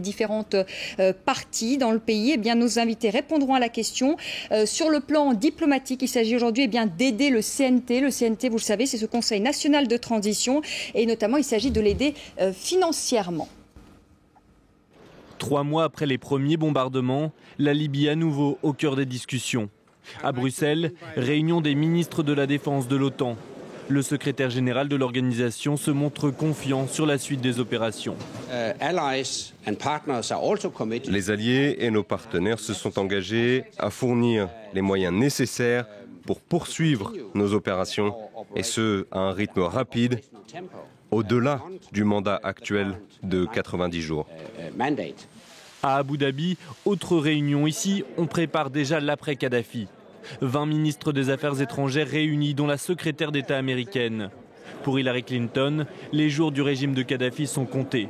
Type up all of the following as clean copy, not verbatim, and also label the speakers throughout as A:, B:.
A: Différentes parties dans le pays, eh bien, nos invités répondront à la question. Sur le plan diplomatique, il s'agit aujourd'hui d'aider le CNT. Le CNT, vous le savez, c'est ce Conseil national de transition et notamment il s'agit de l'aider financièrement.
B: 3 mois après les premiers bombardements, la Libye à nouveau au cœur des discussions. À Bruxelles, réunion des ministres de la Défense de l'OTAN. Le secrétaire général de l'organisation se montre confiant sur la suite des opérations.
C: Les alliés et nos partenaires se sont engagés à fournir les moyens nécessaires pour poursuivre nos opérations, et ce, à un rythme rapide, au-delà du mandat actuel de 90 jours.
B: À Abu Dhabi, autre réunion ici, on prépare déjà l'après-Kadhafi. 20 ministres des Affaires étrangères réunis, dont la secrétaire d'État américaine. Pour Hillary Clinton, les jours du régime de Kadhafi sont comptés.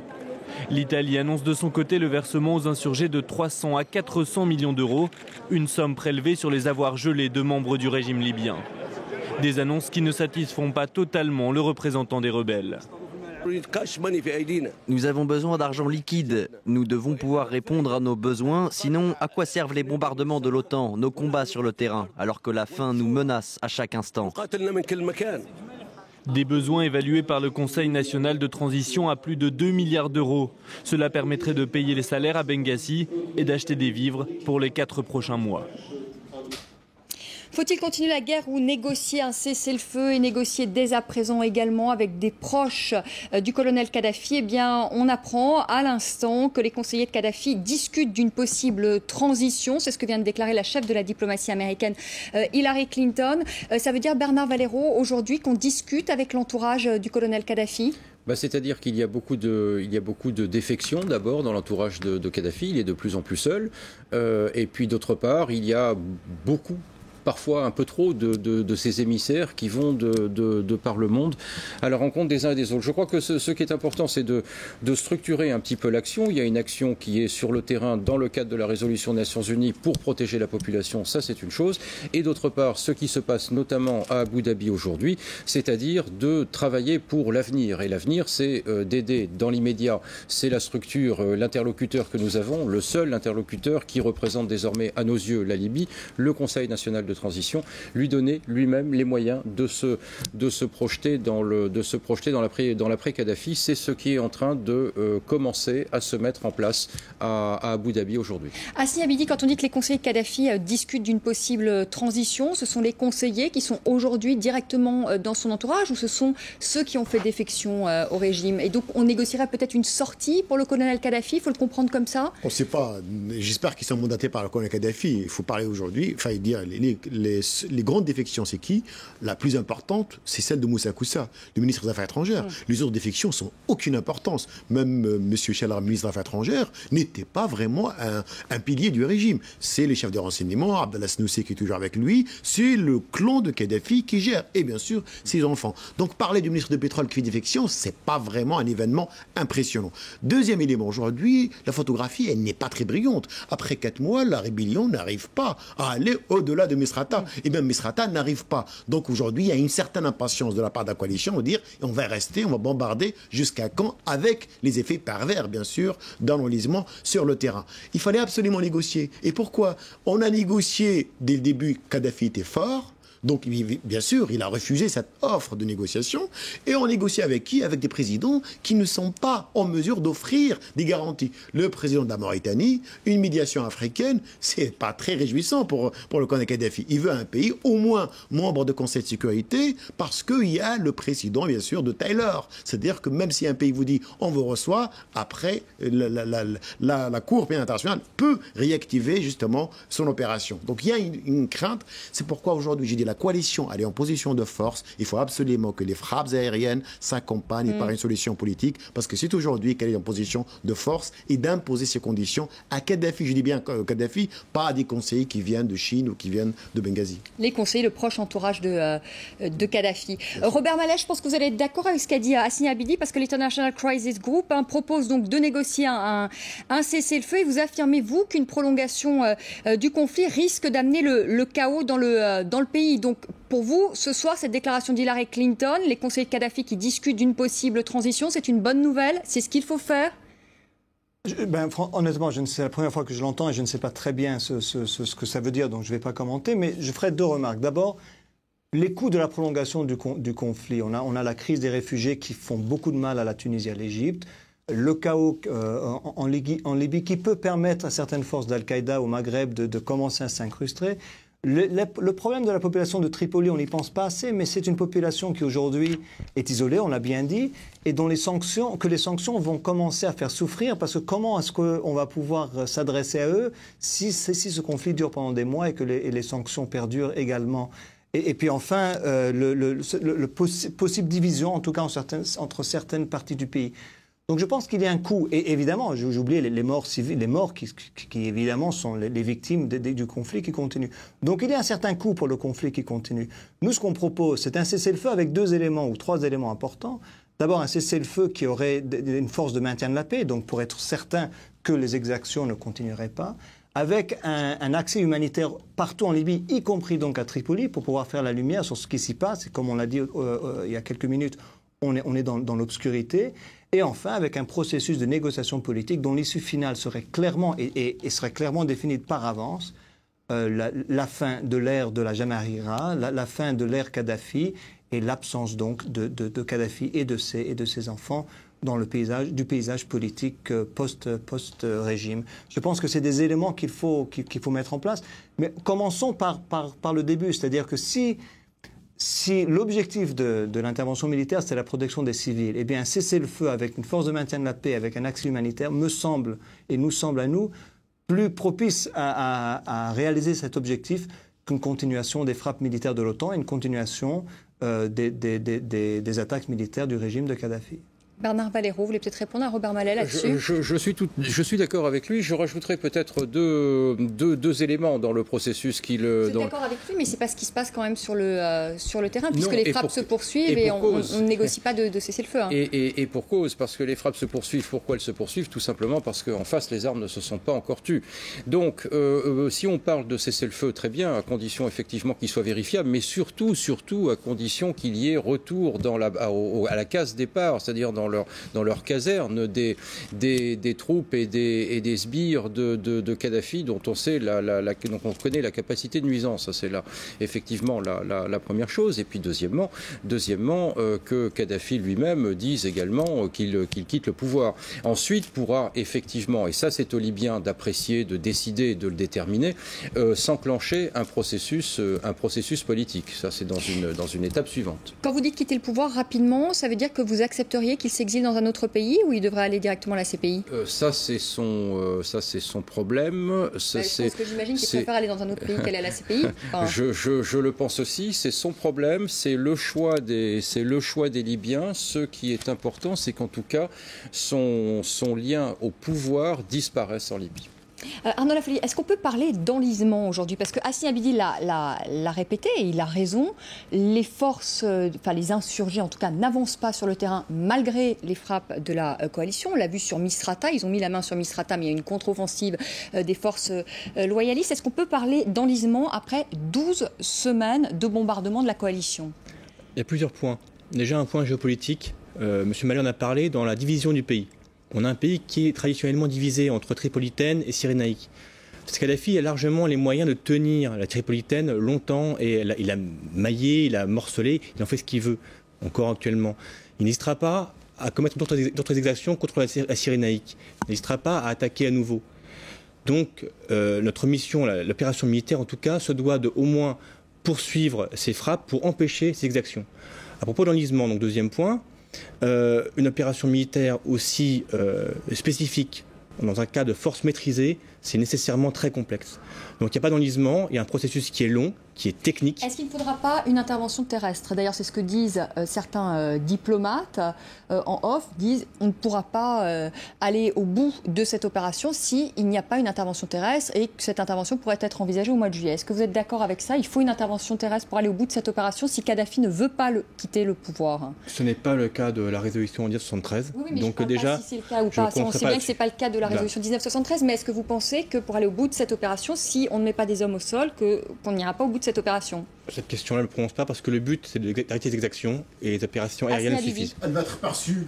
B: L'Italie annonce de son côté le versement aux insurgés de 300 à 400 millions d'euros, une somme prélevée sur les avoirs gelés de membres du régime libyen. Des annonces qui ne satisfont pas totalement le représentant des rebelles.
D: Nous avons besoin d'argent liquide. Nous devons pouvoir répondre à nos besoins. Sinon, à quoi servent les bombardements de l'OTAN, nos combats sur le terrain, alors que la faim nous menace à chaque instant?
B: Des besoins évalués par le Conseil national de transition à plus de 2 milliards d'euros. Cela permettrait de payer les salaires à Benghazi et d'acheter des vivres pour les 4 prochains mois.
A: Faut-il continuer la guerre ou négocier un cessez-le-feu et négocier dès à présent également avec des proches du colonel Kadhafi? Eh bien, on apprend à l'instant que les conseillers de Kadhafi discutent d'une possible transition. C'est ce que vient de déclarer la chef de la diplomatie américaine, Hillary Clinton. Ça veut dire, Bernard Valero, aujourd'hui qu'on discute avec l'entourage du colonel Kadhafi?
E: C'est-à-dire qu'il y a beaucoup de défections d'abord dans l'entourage de Kadhafi. Il est de plus en plus seul. Et puis d'autre part, il y a parfois un peu trop de ces émissaires qui vont de par le monde à la rencontre des uns et des autres. Je crois que ce qui est important, c'est de structurer un petit peu l'action. Il y a une action qui est sur le terrain dans le cadre de la résolution des Nations Unies pour protéger la population, ça c'est une chose. Et d'autre part, ce qui se passe notamment à Abu Dhabi aujourd'hui, c'est-à-dire de travailler pour l'avenir. Et l'avenir, c'est d'aider dans l'immédiat. C'est la structure, l'interlocuteur que nous avons, le seul interlocuteur qui représente désormais à nos yeux la Libye, le Conseil national de transition, lui donner lui-même les moyens de se projeter dans l'après-Kadhafi. C'est ce qui est en train de commencer à se mettre en place à Abu Dhabi aujourd'hui.
A: Hassani Abidi, quand on dit que les conseillers de Kadhafi discutent d'une possible transition, ce sont les conseillers qui sont aujourd'hui directement dans son entourage ou ce sont ceux qui ont fait défection au régime? Et donc on négocierait peut-être une sortie pour le colonel Kadhafi, il faut le comprendre comme ça?
F: On ne sait pas. J'espère qu'ils sont mandatés par le colonel Kadhafi. Il faut parler aujourd'hui, enfin dire les grandes défections, c'est qui? La plus importante, c'est celle de Moussa Koussa, le ministre des Affaires étrangères. Les autres défections sont aucune importance. Même M. Chalard, ministre des Affaires étrangères, n'était pas vraiment un pilier du régime. C'est les chefs de renseignement, Abdallah Snoussi qui est toujours avec lui, c'est le clan de Kadhafi qui gère, et bien sûr, ses enfants. Donc parler du ministre de pétrole qui fait défection, c'est pas vraiment un événement impressionnant. Deuxième élément, aujourd'hui, la photographie, elle n'est pas très brillante. Après 4 mois, la rébellion n'arrive pas à aller au-delà de Misrata. Et bien Misrata n'arrive pas. Donc aujourd'hui, il y a une certaine impatience de la part de la coalition de dire on va rester, on va bombarder jusqu'à quand, avec les effets pervers, bien sûr, d'enlisement sur le terrain. Il fallait absolument négocier. Et pourquoi? On a négocié dès le début, Kadhafi était fort. Donc, bien sûr, il a refusé cette offre de négociation. Et on négocie avec qui? Avec des présidents qui ne sont pas en mesure d'offrir des garanties. Le président de la Mauritanie, une médiation africaine, c'est pas très réjouissant pour le colonel Kadhafi. Il veut un pays au moins membre de Conseil de sécurité parce qu'il y a le président, bien sûr, de Taylor. C'est-à-dire que même si un pays vous dit on vous reçoit, après, la Cour pénale internationale peut réactiver justement son opération. Donc, il y a une crainte. C'est pourquoi aujourd'hui, j'ai dit la coalition, elle est en position de force. Il faut absolument que les frappes aériennes s'accompagnent par une solution politique, parce que c'est aujourd'hui qu'elle est en position de force et d'imposer ces conditions à Kadhafi. Je dis bien Kadhafi, pas à des conseillers qui viennent de Chine ou qui viennent de Benghazi. Les conseillers, le proche entourage de Kadhafi. Robert Mallet, je pense que vous allez être d'accord avec ce qu'a dit Hassani Abidi, parce que l'International Crisis Group propose donc de négocier un cessez-le-feu, et vous affirmez, vous, qu'une prolongation du conflit risque d'amener le chaos dans le pays. Donc, pour vous, ce soir, cette déclaration d'Hillary Clinton, les conseillers de Kadhafi qui discutent d'une possible transition, c'est une bonne nouvelle? C'est ce qu'il faut faire?
G: Honnêtement, c'est la première fois que je l'entends et je ne sais pas très bien ce que ça veut dire, donc je ne vais pas commenter, mais je ferai 2 remarques. D'abord, les coûts de la prolongation du conflit. On a la crise des réfugiés qui font beaucoup de mal à la Tunisie et à l'Égypte. Le chaos en Libye qui peut permettre à certaines forces d'Al-Qaïda au Maghreb de commencer à s'incruster. Le problème de la population de Tripoli, on n'y pense pas assez, mais c'est une population qui aujourd'hui est isolée, on l'a bien dit, et dont les sanctions vont commencer à faire souffrir, parce que comment est-ce qu'on va pouvoir s'adresser à eux si ce conflit dure pendant des mois et que les sanctions perdurent également. Et puis enfin, possible division, en tout cas entre certaines parties du pays. Donc je pense qu'il y a un coût, et évidemment, j'ai oublié les morts civiles, les morts qui évidemment sont les victimes du conflit qui continue. Donc il y a un certain coût pour le conflit qui continue. Nous, ce qu'on propose, c'est un cessez-le-feu avec 2 éléments ou 3 éléments importants. D'abord, un cessez-le-feu qui aurait une force de maintien de la paix, donc pour être certain que les exactions ne continueraient pas, avec un accès humanitaire partout en Libye, y compris donc à Tripoli, pour pouvoir faire la lumière sur ce qui s'y passe. Et comme on l'a dit il y a quelques minutes, on est dans l'obscurité. Et enfin, avec un processus de négociation politique dont l'issue finale serait clairement, serait clairement définie par avance, la fin de l'ère de la Jamahiriya, la fin de l'ère Kadhafi et l'absence donc de Kadhafi et de ses enfants dans le paysage politique post-régime. Je pense que c'est des éléments qu'il faut mettre en place. Mais commençons par le début, c'est-à-dire que si l'objectif de l'intervention militaire, c'est la protection des civils, eh bien, cesser le feu avec une force de maintien de la paix, avec un accès humanitaire, nous semble à nous plus propice à réaliser cet objectif qu'une continuation des frappes militaires de l'OTAN et une continuation des attaques militaires du régime de Kadhafi.
A: Bernard Valero, vous voulez peut-être répondre à Robert Mallet là-dessus?
E: Je suis d'accord avec lui. Je rajouterai peut-être deux éléments dans le processus qui le...
A: Je suis d'accord avec lui, mais ce n'est pas ce qui se passe quand même sur le terrain, puisque les frappes se poursuivent et on ne négocie pas de cessez-le-feu. Hein.
E: Et pour cause, parce que les frappes se poursuivent. Pourquoi elles se poursuivent? Tout simplement parce qu'en face, les armes ne se sont pas encore tues. Donc, si on parle de cessez-le-feu, très bien, à condition effectivement qu'il soit vérifiable, mais surtout à condition qu'il y ait retour à la case départ, c'est-à-dire dans leur caserne des troupes et des sbires de Kadhafi dont on sait dont on connaît la capacité de nuisance. Ça, c'est là effectivement la première chose. Et puis deuxièmement que Kadhafi lui-même dise également qu'il quitte le pouvoir. Ensuite pourra effectivement, et ça c'est aux Libyens d'apprécier, de décider, de le déterminer, s'enclencher un processus politique. Ça c'est dans une étape suivante.
A: Quand vous dites quitter le pouvoir rapidement, ça veut dire que vous accepteriez qu'il s'exile dans un autre pays ou il devrait aller directement à la CPI?
E: Ça c'est son problème.
A: Je pense que j'imagine qu'il préfère aller dans un autre pays qu'aller à la CPI. Enfin...
E: Je le pense aussi. C'est son problème. C'est le choix des Libyens. Ce qui est important, c'est qu'en tout cas son lien au pouvoir disparaisse en Libye.
A: Arnaud Laffolli, est-ce qu'on peut parler d'enlisement aujourd'hui? Parce que Hassan Abidi l'a répété et il a raison. Les forces, les insurgés en tout cas, n'avancent pas sur le terrain malgré les frappes de la coalition. On l'a vu sur Misrata, ils ont mis la main sur Misrata, mais il y a une contre-offensive des forces loyalistes. Est-ce qu'on peut parler d'enlisement après 12 semaines de bombardement de la coalition?
H: Il y a plusieurs points. Déjà un point géopolitique. M. Mallet en a parlé dans la division du pays. On a un pays qui est traditionnellement divisé entre Tripolitaine et Cyrénaïque. Kadhafi a largement les moyens de tenir la Tripolitaine longtemps et il a maillé, il a morcelé, il en fait ce qu'il veut, encore actuellement. Il n'hésitera pas à commettre d'autres exactions contre la Cyrénaïque. Il n'hésitera pas à attaquer à nouveau. Donc notre mission, l'opération militaire en tout cas, se doit de au moins poursuivre ces frappes pour empêcher ces exactions. À propos d'enlisement, donc deuxième point, une opération militaire aussi spécifique dans un cas de force maîtrisée, c'est nécessairement très complexe. Donc il n'y a pas d'enlisement, il y a un processus qui est long, qui est technique.
A: Est-ce qu'il ne faudra pas une intervention terrestre? D'ailleurs, c'est ce que disent certains diplomates en off, disent on ne pourra pas aller au bout de cette opération s'il n'y a pas une intervention terrestre et que cette intervention pourrait être envisagée au mois de juillet. Est-ce que vous êtes d'accord avec ça? Il faut une intervention terrestre pour aller au bout de cette opération si Kadhafi ne veut pas quitter le pouvoir.
H: Ce n'est pas le cas de la résolution 1973.
A: Oui, mais
H: donc
A: je déjà, pas si c'est le cas ou pas. On sait bien que ce n'est pas le cas de la résolution 1973, mais est-ce que vous pensez que pour aller au bout de cette opération, si on ne met pas des hommes au sol, qu'on n'ira pas au bout de cette opération?
H: Cette question-là, je ne le prononce pas parce que le but, c'est d'arrêter les exactions et les opérations aériennes suffisent.
F: Elle va être perçue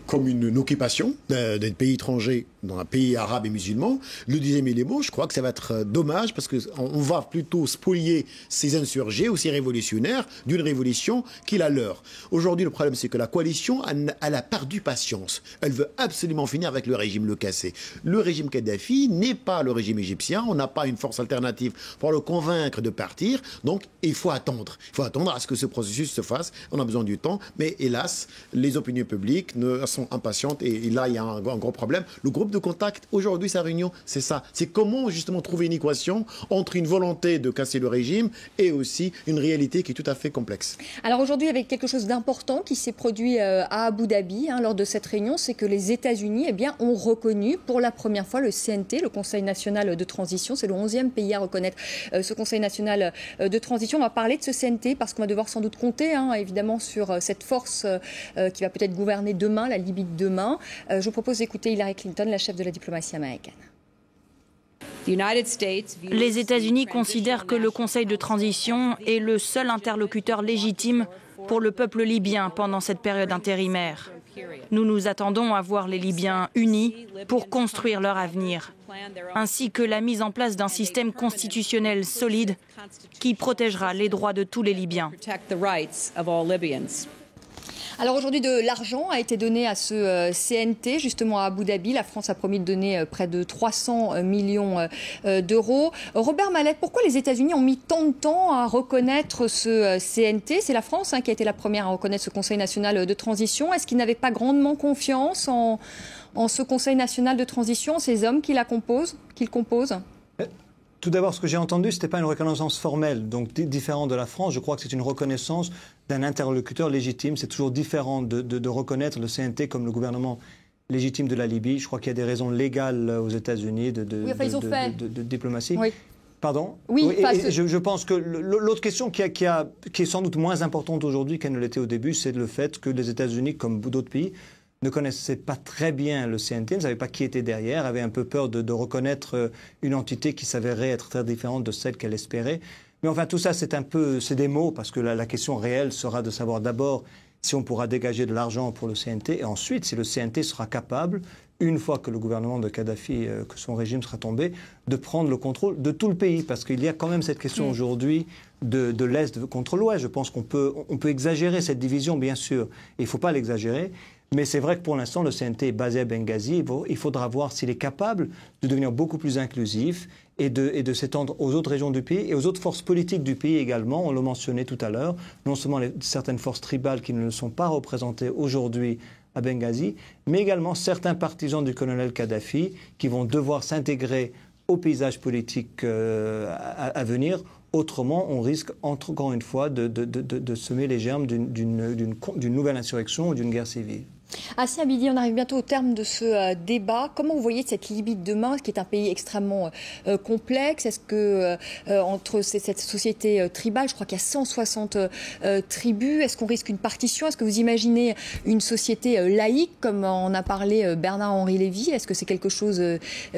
F: comme une occupation d'un pays étranger dans un pays arabe et musulman. Le deuxième élément, je crois que ça va être dommage parce qu'on va plutôt spolier ces insurgés ou ces révolutionnaires d'une révolution qui est la leur. Aujourd'hui, le problème, c'est que la coalition, elle a perdu patience. Elle veut absolument finir avec le régime le cassé. Le régime Kadhafi n'est pas le régime égyptien. On n'a pas une force alternative pour le convaincre de partir. Donc, il faut attendre. Il faut attendre à ce que ce processus se fasse. On a besoin du temps. Mais hélas, les opinions publiques sont impatientes. Et là, il y a un gros problème. Le groupe de contact, aujourd'hui, sa réunion, c'est ça. C'est comment, justement, trouver une équation entre une volonté de casser le régime et aussi une réalité qui est tout à fait complexe.
A: Alors aujourd'hui, avec quelque chose d'important qui s'est produit à Abu Dhabi lors de cette réunion, c'est que les États-Unis ont reconnu pour la première fois le CNT, le Conseil national de transition. C'est le 11e pays à reconnaître ce Conseil national de transition. On va parler de ce CNT parce qu'on va devoir sans doute compter évidemment sur cette force qui va peut-être gouverner demain, la Libye de demain. Je vous propose d'écouter Hillary Clinton, la chef de la diplomatie américaine.
I: Les États-Unis considèrent que le Conseil de transition est le seul interlocuteur légitime pour le peuple libyen pendant cette période intérimaire. Nous nous attendons à voir les Libyens unis pour construire leur avenir, ainsi que la mise en place d'un système constitutionnel solide qui protégera les droits de tous les Libyens.
A: Alors aujourd'hui, de l'argent a été donné à ce CNT, justement à Abu Dhabi. La France a promis de donner près de 300 millions d'euros. Robert Mallet, pourquoi les États-Unis ont mis tant de temps à reconnaître ce CNT? C'est la France qui a été la première à reconnaître ce Conseil national de transition. Est-ce qu'ils n'avaient pas grandement confiance en ce Conseil national de transition, ces hommes qui le composent?
G: Tout d'abord, ce que j'ai entendu, ce n'était pas une reconnaissance formelle, donc différent de la France. Je crois que c'est une reconnaissance d'un interlocuteur légitime. C'est toujours différent de reconnaître le CNT comme le gouvernement légitime de la Libye. Je crois qu'il y a des raisons légales aux États-Unis de diplomatie.
A: Oui.
G: Pardon?
A: Oui.
G: Je pense que l'autre question qui est sans doute moins importante aujourd'hui qu'elle ne l'était au début, c'est le fait que les États-Unis, comme d'autres pays, ne connaissaient pas très bien le CNT, ne savaient pas qui était derrière, avaient un peu peur de reconnaître une entité qui s'avérait être très différente de celle qu'elle espérait. Mais enfin, tout ça, c'est des mots, parce que la question réelle sera de savoir d'abord si on pourra dégager de l'argent pour le CNT, et ensuite, si le CNT sera capable, une fois que le gouvernement de Kadhafi, que son régime sera tombé, de prendre le contrôle de tout le pays. Parce qu'il y a quand même cette question aujourd'hui de l'Est contre l'Ouest. Je pense qu'on peut exagérer cette division, bien sûr. Il ne faut pas l'exagérer. Mais c'est vrai que pour l'instant, le CNT est basé à Benghazi. Il faudra voir s'il est capable de devenir beaucoup plus inclusif et de s'étendre aux autres régions du pays et aux autres forces politiques du pays également. On l'a mentionné tout à l'heure, non seulement certaines forces tribales qui ne sont pas représentées aujourd'hui à Benghazi, mais également certains partisans du colonel Kadhafi qui vont devoir s'intégrer au paysage politique à venir. Autrement, on risque encore une fois de semer les germes d'une nouvelle insurrection ou d'une guerre civile.
A: Assia Abidi, on arrive bientôt au terme de ce débat. Comment vous voyez cette Libye de demain, qui est un pays extrêmement complexe? Est-ce que entre cette société tribale, je crois qu'il y a 160 tribus, est-ce qu'on risque une partition? Est-ce que vous imaginez une société laïque, comme en a parlé Bernard-Henri Lévy? Est-ce que c'est quelque chose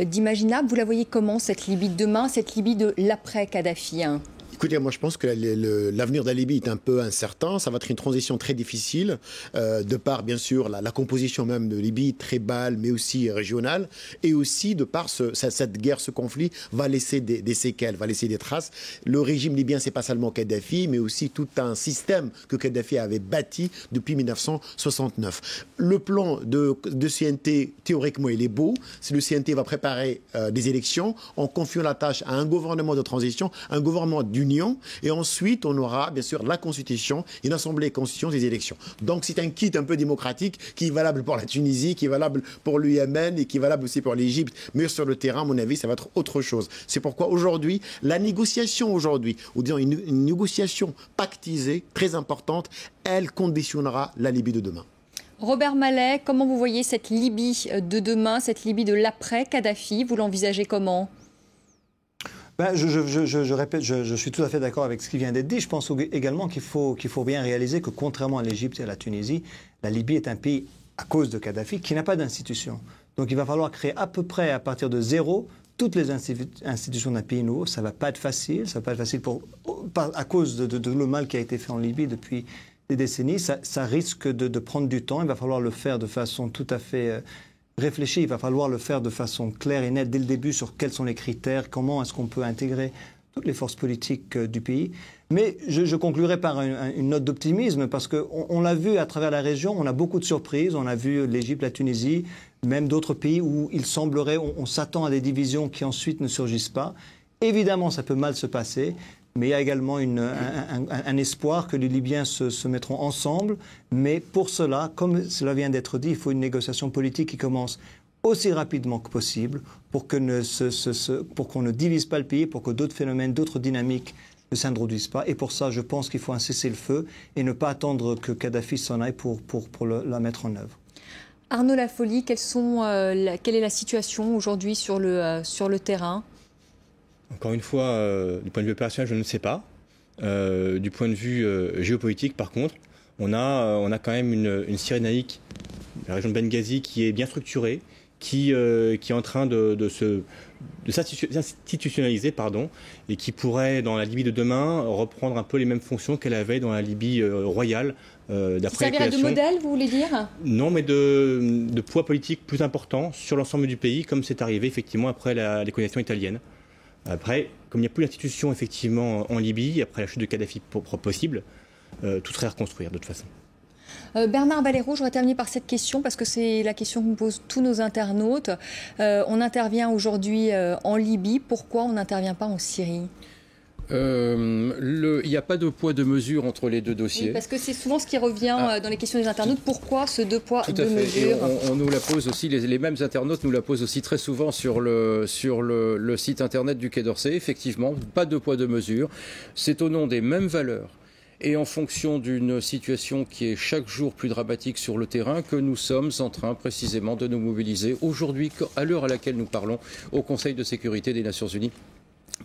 A: d'imaginable? Vous la voyez comment, cette Libye de demain, cette Libye de l'après-Kadhafi?
F: Écoutez, moi je pense que l'avenir de la Libye est un peu incertain. Ça va être une transition très difficile, de par bien sûr la composition même de Libye, tribale, mais aussi régionale, et aussi de par cette guerre, ce conflit va laisser des séquelles, va laisser des traces. Le régime libyen, c'est pas seulement Kadhafi, mais aussi tout un système que Kadhafi avait bâti depuis 1969. Le plan de CNT, théoriquement, il est beau. Si le CNT va préparer des élections en confiant la tâche à un gouvernement de transition, un gouvernement d'union, et ensuite on aura bien sûr la Constitution, une assemblée constitution des élections. Donc c'est un kit un peu démocratique qui est valable pour la Tunisie, qui est valable pour le Yémen et qui est valable aussi pour l'Égypte. Mais sur le terrain, à mon avis, ça va être autre chose. C'est pourquoi aujourd'hui, la négociation ou disons une négociation pactisée, très importante, elle conditionnera la Libye de demain.
A: Robert Mallet, comment vous voyez cette Libye de demain, cette Libye de l'après-Kadhafi? Vous l'envisagez comment?
G: Je répète, je suis tout à fait d'accord avec ce qui vient d'être dit. Je pense également qu'il faut bien réaliser que contrairement à l'Égypte et à la Tunisie, la Libye est un pays, à cause de Kadhafi, qui n'a pas d'institution. Donc il va falloir créer à peu près à partir de zéro toutes les institutions d'un pays nouveau. Ça ne va pas être facile. Ça va pas être facile à cause de le mal qui a été fait en Libye depuis des décennies. Ça risque de prendre du temps. Il va falloir le faire de façon tout à fait réfléchie. Il va falloir le faire de façon claire et nette dès le début sur quels sont les critères, comment est-ce qu'on peut intégrer toutes les forces politiques du pays. Mais je conclurai par une note d'optimisme parce qu'on l'a vu à travers la région, on a beaucoup de surprises. On a vu l'Égypte, la Tunisie, même d'autres pays où il semblerait, on s'attend à des divisions qui ensuite ne surgissent pas. Évidemment, ça peut mal se passer, mais il y a également un espoir que les Libyens se mettront ensemble. Mais pour cela, comme cela vient d'être dit, il faut une négociation politique qui commence aussi rapidement que possible pour qu'on ne divise pas le pays, pour que d'autres phénomènes, d'autres dynamiques ne s'introduisent pas. Et pour ça, je pense qu'il faut un cessez-le-feu et ne pas attendre que Kadhafi s'en aille pour la mettre en œuvre.
A: Arnaud Lafolie, quelle est la situation aujourd'hui sur le terrain ?
H: Encore une fois, du point de vue opérationnel, je ne sais pas. Du point de vue géopolitique, par contre, on a quand même une Cyrénaïque, la région de Benghazi, qui est bien structurée, qui est en train de s'institutionnaliser, et qui pourrait, dans la Libye de demain, reprendre un peu les mêmes fonctions qu'elle avait dans la Libye royale.
A: Ça servirait de modèle, vous voulez dire ?
H: Non, mais de poids politique plus important sur l'ensemble du pays, comme c'est arrivé effectivement après les colonisation italienne. Après, comme il n'y a plus d'institutions effectivement en Libye, après la chute de Kadhafi possible, tout serait à reconstruire de toute façon.
A: Bernard Balayro, je voudrais terminer par cette question parce que c'est la question que nous posent tous nos internautes. On intervient aujourd'hui en Libye, pourquoi on n'intervient pas en Syrie ?
E: Il n'y a pas de poids de mesure entre les deux dossiers.
A: Oui, parce que c'est souvent ce qui revient dans les questions des internautes. Pourquoi ce deux poids, deux mesures ?
E: On nous la pose aussi, les mêmes internautes nous la posent aussi très souvent sur le site internet du Quai d'Orsay. Effectivement, pas de poids, deux mesures. C'est au nom des mêmes valeurs et en fonction d'une situation qui est chaque jour plus dramatique sur le terrain que nous sommes en train précisément de nous mobiliser aujourd'hui, à l'heure à laquelle nous parlons, au Conseil de sécurité des Nations Unies,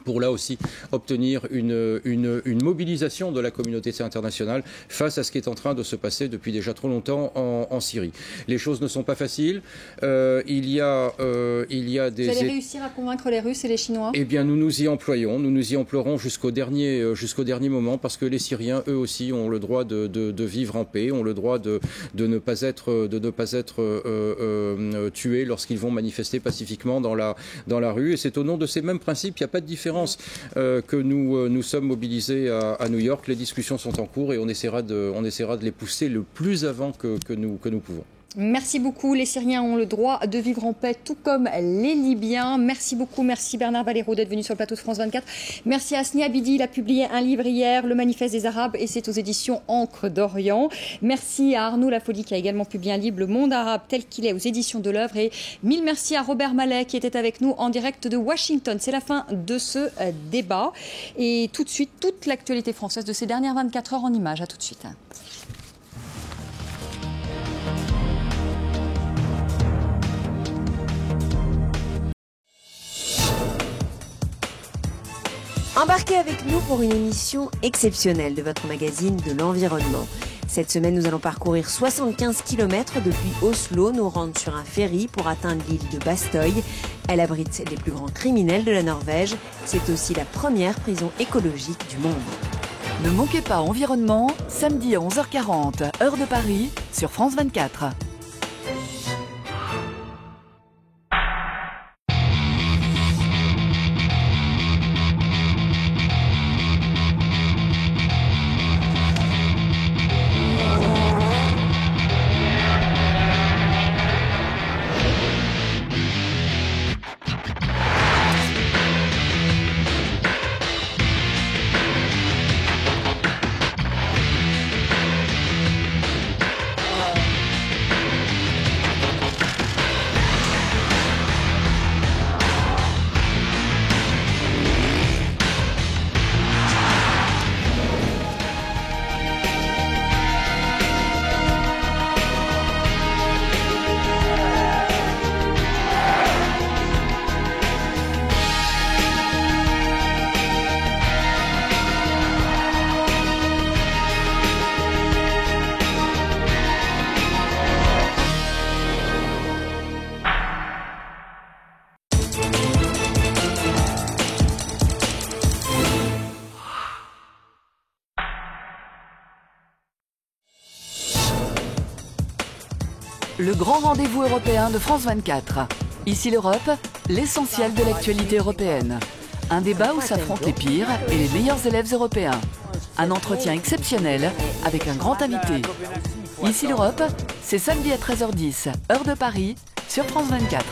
E: pour là aussi obtenir une mobilisation de la communauté internationale face à ce qui est en train de se passer depuis déjà trop longtemps en Syrie. Les choses ne sont pas faciles. Il y a des...
A: Vous allez réussir à convaincre les Russes et les Chinois ?
E: Eh bien, nous nous y employons. Nous nous y emploierons jusqu'au dernier moment parce que les Syriens, eux aussi, ont le droit de vivre en paix, ont le droit de ne pas être tués lorsqu'ils vont manifester pacifiquement dans la rue. Et c'est au nom de ces mêmes principes, il n'y a pas de différence que nous sommes mobilisés à New York. Les discussions sont en cours et on essaiera de les pousser le plus avant que nous pouvons.
A: Merci beaucoup. Les Syriens ont le droit de vivre en paix, tout comme les Libyens. Merci beaucoup. Merci Bernard Balayro d'être venu sur le plateau de France 24. Merci à Asni Abidi. Il a publié un livre hier, Le Manifeste des Arabes, et c'est aux éditions Encre d'Orient. Merci à Arnaud Lafolie qui a également publié un livre, Le Monde arabe tel qu'il est, aux éditions de l'Œuvre. Et mille merci à Robert Mallet qui était avec nous en direct de Washington. C'est la fin de ce débat. Et tout de suite, toute l'actualité française de ces dernières 24 heures en images. À tout de suite.
J: Embarquez avec nous pour une émission exceptionnelle de votre magazine de l'environnement. Cette semaine, nous allons parcourir 75 km depuis Oslo, nous rendre sur un ferry pour atteindre l'île de Bastøy. Elle abrite les plus grands criminels de la Norvège. C'est aussi la première prison écologique du monde.
K: Ne manquez pas Environnement, samedi à 11h40, heure de Paris, sur France 24. le grand rendez-vous européen de France 24. Ici l'Europe, l'essentiel de l'actualité européenne. Un débat où s'affrontent les pires et les meilleurs élèves européens. Un entretien exceptionnel avec un grand invité. Ici l'Europe, c'est samedi à 13h10, heure de Paris, sur France 24.